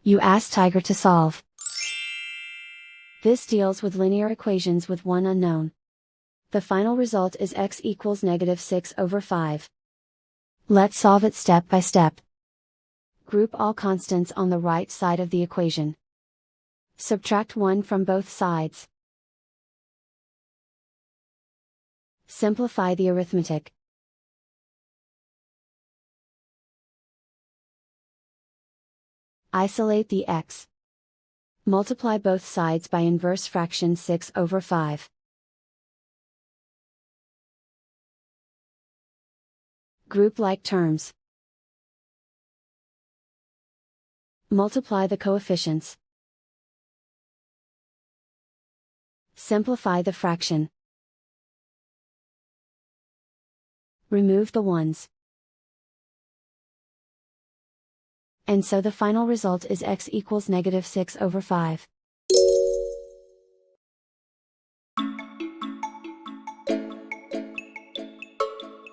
You ask Tiger to solve. This deals with linear equations with one unknown. The final result is x equals -6/5. Let's solve it step by step. Group all constants on the right side of the equation. Subtract 1 from both sides. Simplify the arithmetic. Isolate the x. Multiply both sides by inverse fraction 6/5. Group like terms. Multiply the coefficients. Simplify the fraction. Remove the ones. And so the final result is x equals -6/5.